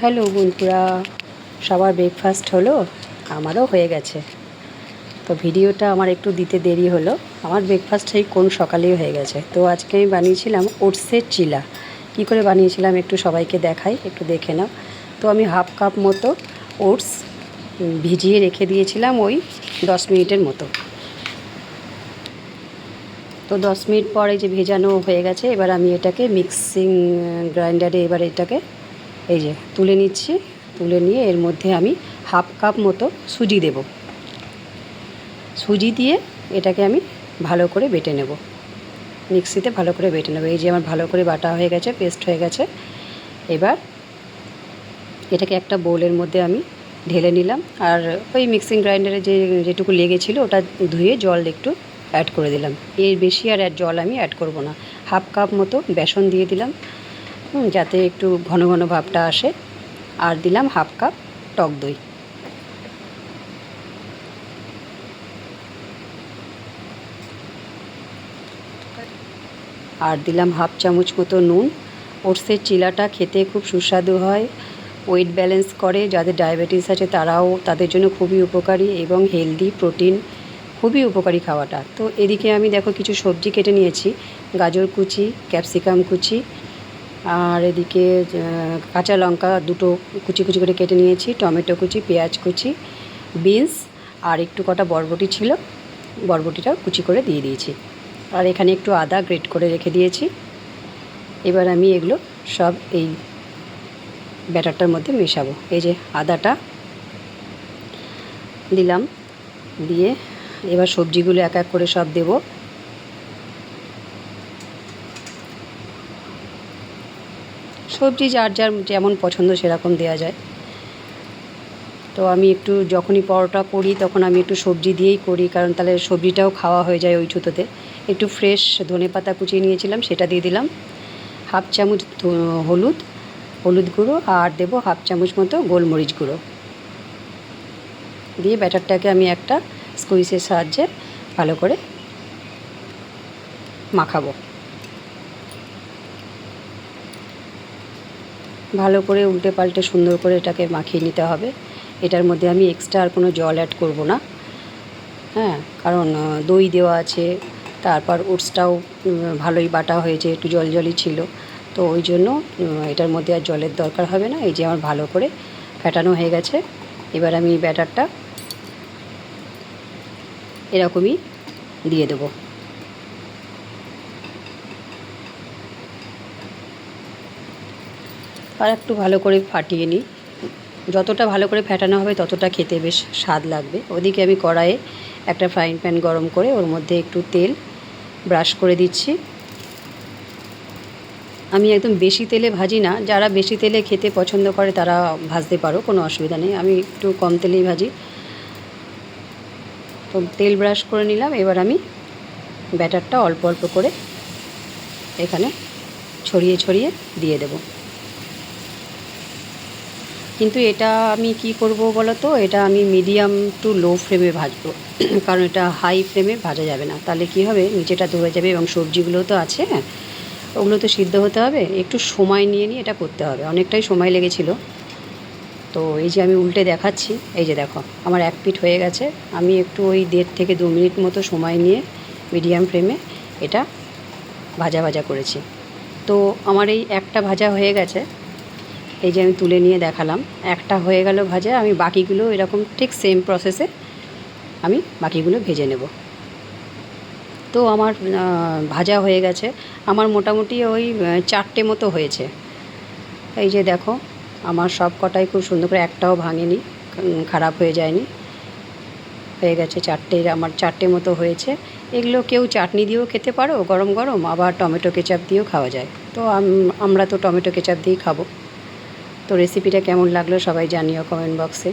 Hello বন্ধুরা, সবার breakfast হলো? আমারও হয়ে গেছে। তো ভিডিওটা আমার একটু দিতে দেরি হলো। আমার ব্রেকফাস্ট সেই কোন সকালেই হয়ে গেছে। তো আজকে আমি বানিয়েছিলাম ওটসের চিলা। কী করে বানিয়েছিলাম একটু সবাইকে দেখাই, একটু দেখে নাও। তো আমি হাফ কাপ মতো ওটস ভিজিয়ে রেখে দিয়েছিলাম ওই 10 মিনিটের মতো। তো 10 মিনিট পরে যে ভেজানো হয়ে গেছে, এবার আমি এটাকে মিক্সিং গ্রাইন্ডারে এবার এটাকে এই যে তুলে নিচ্ছি। তুলে নিয়ে এর মধ্যে আমি হাফ কাপ মতো সুজি দেব। সুজি দিয়ে এটাকে আমি ভালো করে বেটে নেব, মিক্সিতে ভালো করে বেটে নেব। এই যে আমার ভালো করে বাটা হয়ে গেছে, পেস্ট হয়ে গেছে। এবার এটাকে একটা বোলের মধ্যে আমি ঢেলে নিলাম, আর ওই মিক্সিং গ্রাইন্ডারে যেটুকু লেগেছিলো ওটা ধুয়ে জল একটু অ্যাড করে দিলাম। এর বেশি আর জল আমি অ্যাড করব না। হাফ কাপ মতো বেসন দিয়ে দিলাম, যাতে একটু ঘন ঘন ভাবটা আসে। আর দিলাম হাফ কাপ টক দই। আর দিলাম হাফ চামচ মতো নুন। ওটসের চিলাটা খেতে খুব সুস্বাদু হয়, ওয়েট ব্যালেন্স করে। যাদের ডায়াবেটিস আছে তারাও, তাদের জন্য খুবই উপকারী এবং হেলদি, প্রোটিন, খুবই উপকারী খাওয়াটা। তো এদিকে আমি দেখো কিছু সবজি কেটে নিয়েছি, গাজর কুচি, ক্যাপসিকাম কুচি, আর এদিকে কাঁচা লঙ্কা দুটো কুচি কুচি করে কেটে নিয়েছি, টমেটো কুচি, পেঁয়াজ কুচি, বিনস, আর একটু কটা বরবটি ছিল, বরবটিটাও কুচি করে দিয়ে দিয়েছি। আর এখানে একটু আদা গ্রেট করে রেখে দিয়েছি। এবার আমি এগুলো সব এই ব্যাটারটার মধ্যে মেশাবো। এই যে আদাটা দিলাম, দিয়ে এবার সবজিগুলো এক এক করে সব দেব। সবজি যার যার যেমন পছন্দ সেরকম দেওয়া যায়। তো আমি একটু যখনই পরোটা করি তখন আমি একটু সবজি দিয়েই করি, কারণ তাহলে সবজিটাও খাওয়া হয়ে যায় ওই ছুতোতে। একটু ফ্রেশ ধনেপাতা কুচিয়ে নিয়েছিলাম, সেটা দিয়ে দিলাম। হাফ চামচ হলুদ গুঁড়ো, আর দেবো হাফ চামচ মতো গোলমরিচ গুঁড়ো। দিয়ে ব্যাটারটাকে আমি একটা স্কুইজের সাহায্যে ভালো করে মাখাবো। ভালো করে উল্টে পাল্টে সুন্দর করে এটাকে মাখিয়ে নিতে হবে। এটার মধ্যে আমি এক্সট্রা আর কোনো জল অ্যাড করব না, হ্যাঁ, কারণ দই দেওয়া আছে, তারপর ওটসটাও ভালোই বাটা হয়েছে, একটু জলই ছিল। তো ওই জন্য এটার মধ্যে আর জলের দরকার হবে না। এই যে আমার ভালো করে ফেটানো হয়ে গেছে। এবার আমি ব্যাটারটা এরকমই দিয়ে দেবো। আর একটু ভালো করে ফাটিয়ে নিই। যতটা ভালো করে ফেটানো হবে ততটা খেতে বেশ স্বাদ লাগবে। ওদিকে আমি কড়াইয়ে একটা ফ্রাইং প্যান গরম করে ওর মধ্যে একটু তেল ব্রাশ করে দিচ্ছি। আমি একদম বেশি তেলে ভাজি না, যারা বেশি তেলে খেতে পছন্দ করে তারা ভাজতে পারো, কোনো অসুবিধা নেই। আমি একটু কম তেলেই ভাজি। তো তেল ব্রাশ করে নিলাম। এবার আমি ব্যাটারটা অল্প অল্প করে এখানে ছড়িয়ে ছড়িয়ে দিয়ে দেব। কিন্তু এটা আমি কি করব বলো তো, এটা আমি মিডিয়াম টু লো ফ্লেমে ভাজবো, কারণ এটা হাই ফ্লেমে ভাজা যাবে না, তাহলে কি হবে, নিচেটা ধরে যাবে এবং সবজিগুলো তো আছে, ওগুলো তো সিদ্ধ হতে হবে। একটু সময় নিয়ে এটা করতে হবে, অনেকটাই সময় লেগেছিল। তো এই যে আমি উল্টে দেখাচ্ছি, এই যে দেখো আমার এক পিঠ হয়ে গেছে। আমি একটু ওই 1.5 থেকে 2 মিনিট মতো সময় নিয়ে মিডিয়াম ফ্লেমে এটা ভাজা ভাজা করেছি। তো আমার এই একটা ভাজা হয়ে গেছে, এই যে আমি তুলে নিয়ে দেখালাম, একটা হয়ে গেল ভাজা। আমি বাকিগুলো এরকম ঠিক সেম প্রসেসে আমি বাকিগুলো ভেজে নেব। তো আমার ভাজা হয়ে গেছে, আমার মোটামুটি ওই 4টে মতো হয়েছে। এই যে দেখো আমার সব কটাই খুব সুন্দর করে, একটাও ভাঙেনি, খারাপ হয়ে যায়নি, হয়ে গেছে 4টে। আমার 4টে মতো হয়েছে। এগুলো কেউ চাটনি দিয়েও খেতে পারো গরম গরম, আবার টমেটো কেচাপ দিয়েও খাওয়া যায়। তো আমরা তো টমেটো কেচাপ দিয়েই খাবো। তো রেসিপিটা কেমন লাগলো সবাই জানিও কমেন্ট বক্সে।